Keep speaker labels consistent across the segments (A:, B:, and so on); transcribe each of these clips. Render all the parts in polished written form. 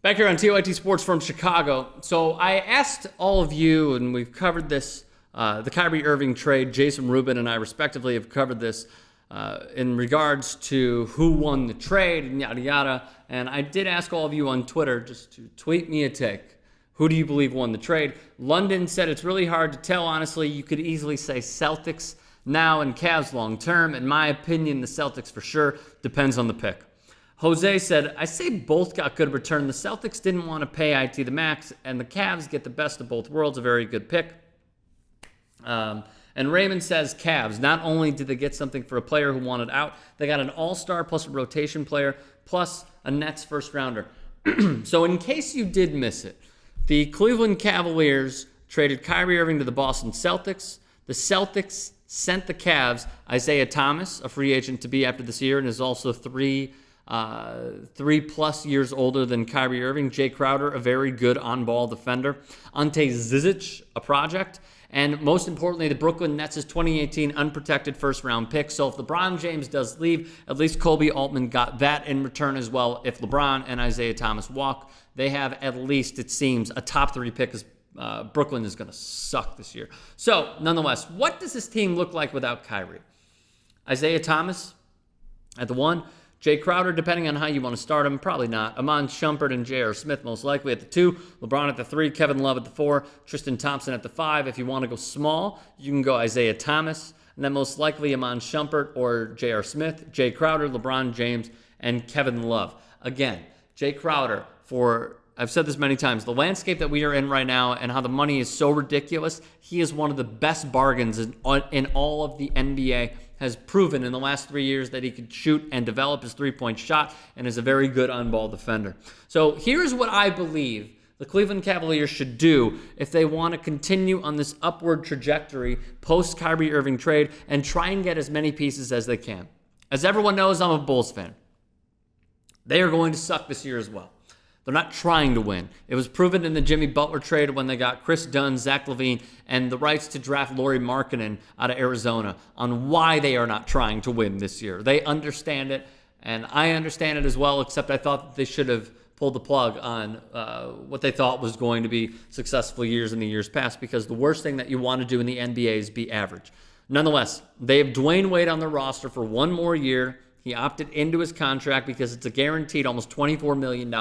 A: Back here on TYT Sports from Chicago. So I asked all of you, and we've covered this, the Kyrie Irving trade. Jason Rubin and I respectively have covered this in regards to who won the trade and yada yada. And I did ask all of you on Twitter just to tweet me a take. Who do you believe won the trade? London said it's really hard to tell, honestly. You could easily say Celtics now and Cavs long term. In my opinion, the Celtics for sure. Depends on the pick. Jose said, I say both got good return. The Celtics didn't want to pay IT the max, and the Cavs get the best of both worlds. A very good pick. And Raymond says Cavs. Not only did they get something for a player who wanted out, they got an all-star plus a rotation player plus a Nets first rounder. So in case you did miss it, the Cleveland Cavaliers traded Kyrie Irving to the Boston Celtics. The Celtics sent the Cavs Isaiah Thomas, a free agent to be after this year, and is also 3+ years older than Kyrie Irving. Jae Crowder, a very good on-ball defender. Ante Zizic, a project. And most importantly, the Brooklyn Nets' 2018 unprotected first-round pick. So if LeBron James does leave, at least Kobe Altman got that in return as well. If LeBron and Isaiah Thomas walk, they have at least, it seems, a top 3 pick, because Brooklyn is going to suck this year. So nonetheless, what does this team look like without Kyrie? Isaiah Thomas at the 1. Jae Crowder, depending on how you want to start him, probably not. Iman Shumpert and J.R. Smith most likely at the 2. LeBron at the 3. Kevin Love at the 4. Tristan Thompson at the 5. If you want to go small, you can go Isaiah Thomas. And then most likely Iman Shumpert or J.R. Smith, Jae Crowder, LeBron James, and Kevin Love. Again, Jae Crowder, I've said this many times, the landscape that we are in right now and how the money is so ridiculous, he is one of the best bargains in all of the NBA. Has proven in the last 3 years that he could shoot and develop his three-point shot and is a very good on-ball defender. So here's what I believe the Cleveland Cavaliers should do if they want to continue on this upward trajectory post-Kyrie Irving trade and try and get as many pieces as they can. As everyone knows, I'm a Bulls fan. They are going to suck this year as well. They're not trying to win. It was proven in the Jimmy Butler trade when they got Chris Dunn, Zach LaVine, and the rights to draft Lauri Markkanen out of Arizona on why they are not trying to win this year. They understand it, and I understand it as well, except I thought that they should have pulled the plug on what they thought was going to be successful years in the years past, because the worst thing that you want to do in the NBA is be average. Nonetheless, they have Dwyane Wade on their roster for 1 more year. He opted into his contract because it's a guaranteed almost $24 million.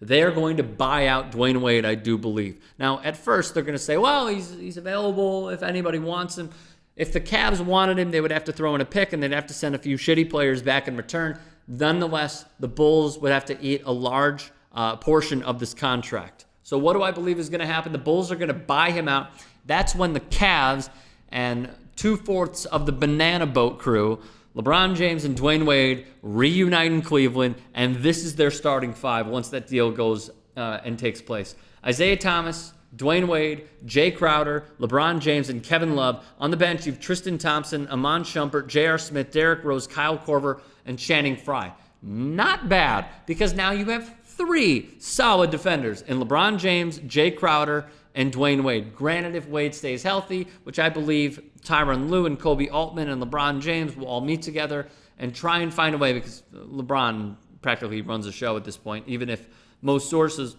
A: They're going to buy out Dwyane Wade, I do believe. Now, at first, they're going to say, well, he's available if anybody wants him. If the Cavs wanted him, they would have to throw in a pick, and they'd have to send a few shitty players back in return. Nonetheless, the Bulls would have to eat a large portion of this contract. So what do I believe is going to happen? The Bulls are going to buy him out. That's when the Cavs and 2/4 of the banana boat crew, LeBron James and Dwyane Wade, reunite in Cleveland, and this is their starting 5 once that deal goes and takes place. Isaiah Thomas, Dwyane Wade, Jae Crowder, LeBron James, and Kevin Love. On the bench, you've Tristan Thompson, Iman Shumpert, J.R. Smith, Derrick Rose, Kyle Korver, and Channing Frye. Not bad, because now you have 3 solid defenders in LeBron James, Jae Crowder, and Dwyane Wade. Granted, if Wade stays healthy, which I believe Tyronn Lue and Kobe Altman and LeBron James will all meet together and try and find a way, because LeBron practically runs the show at this point. Even if most sources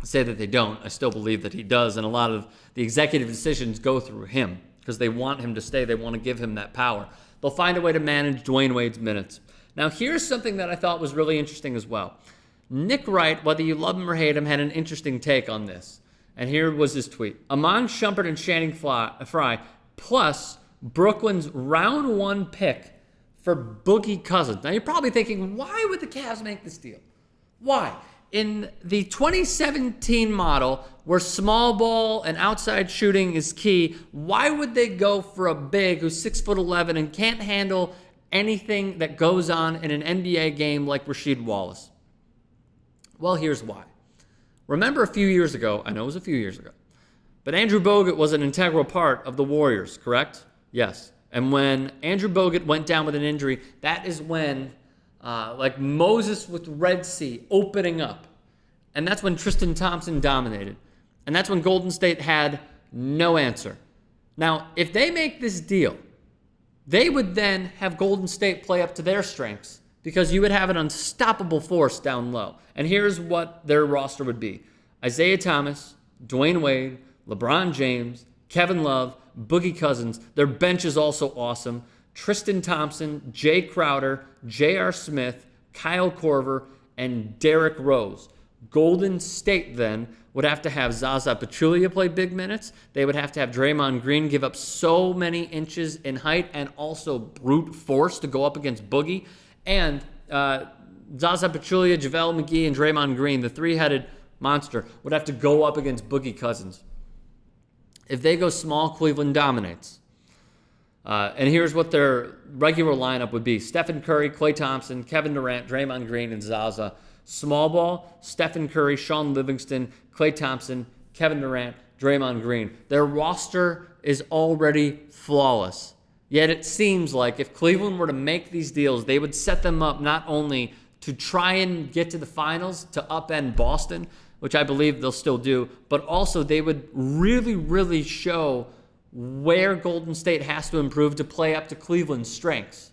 A: say that they don't, I still believe that he does, and a lot of the executive decisions go through him because they want him to stay. They want to give him that power. They'll find a way to manage Dwyane Wade's minutes. Now, here's something that I thought was really interesting as well. Nick Wright, whether you love him or hate him, had an interesting take on this. And here was his tweet. Iman Shumpert and Channing Frye plus Brooklyn's round 1 pick for Boogie Cousins. Now, you're probably thinking, why would the Cavs make this deal? Why? In the 2017 model, where small ball and outside shooting is key, why would they go for a big who's 6'11" and can't handle anything that goes on in an NBA game like Rasheed Wallace? Well, here's why. Remember a few years ago, I know it was a few years ago, but Andrew Bogut was an integral part of the Warriors, correct? Yes. And when Andrew Bogut went down with an injury, that is when, like Moses with Red Sea opening up. And that's when Tristan Thompson dominated. And that's when Golden State had no answer. Now, if they make this deal, they would then have Golden State play up to their strengths because you would have an unstoppable force down low. And here's what their roster would be: Isaiah Thomas, Dwyane Wade, LeBron James, Kevin Love, Boogie Cousins. Their bench is also awesome. Tristan Thompson, Jae Crowder, J.R. Smith, Kyle Korver, and Derrick Rose. Golden State then would have to have Zaza Pachulia play big minutes. They would have to have Draymond Green give up so many inches in height and also brute force to go up against Boogie. And Zaza Pachulia, JaVale McGee, and Draymond Green, the three-headed monster, would have to go up against Boogie Cousins. If they go small, Cleveland dominates. And here's what their regular lineup would be: Stephen Curry, Klay Thompson, Kevin Durant, Draymond Green, and Zaza. Small ball: Stephen Curry, Sean Livingston, Klay Thompson, Kevin Durant, Draymond Green. Their roster is already flawless. Yet it seems like if Cleveland were to make these deals, they would set them up not only to try and get to the finals, to upend Boston, which I believe they'll still do, but also they would really, really show where Golden State has to improve to play up to Cleveland's strengths.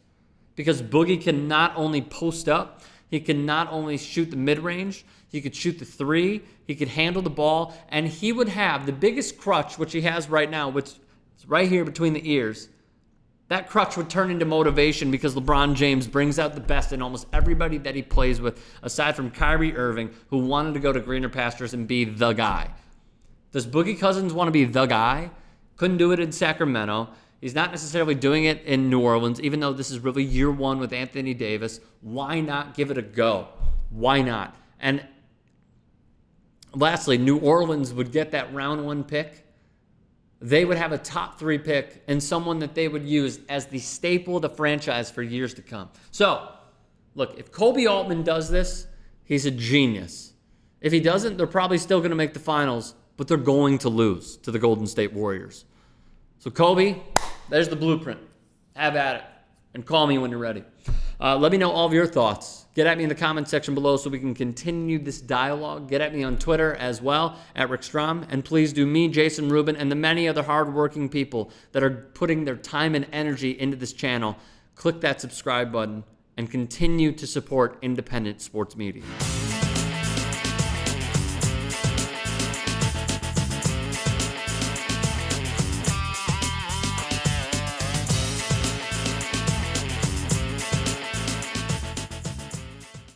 A: Because Boogie can not only post up, he can not only shoot the mid-range, he could shoot the three, he could handle the ball, and he would have the biggest crutch, which he has right now, which is right here between the ears. That crutch would turn into motivation because LeBron James brings out the best in almost everybody that he plays with, aside from Kyrie Irving, who wanted to go to greener pastures and be the guy. Does Boogie Cousins want to be the guy? Couldn't do it in Sacramento. He's not necessarily doing it in New Orleans, even though this is really year one with Anthony Davis. Why not give it a go? Why not? And lastly, New Orleans would get that round one pick. They would have a top 3 pick and someone that they would use as the staple of the franchise for years to come. So, look, if Kobe Altman does this, he's a genius. If he doesn't, they're probably still going to make the finals, but they're going to lose to the Golden State Warriors. So, Kobe, there's the blueprint. Have at it. And call me when you're ready. Let me know all of your thoughts. Get at me in the comment section below so we can continue this dialogue. Get at me on Twitter as well, at Rick Strom. And please do me, Jason Rubin, and the many other hardworking people that are putting their time and energy into this channel. Click that subscribe button and continue to support independent sports media.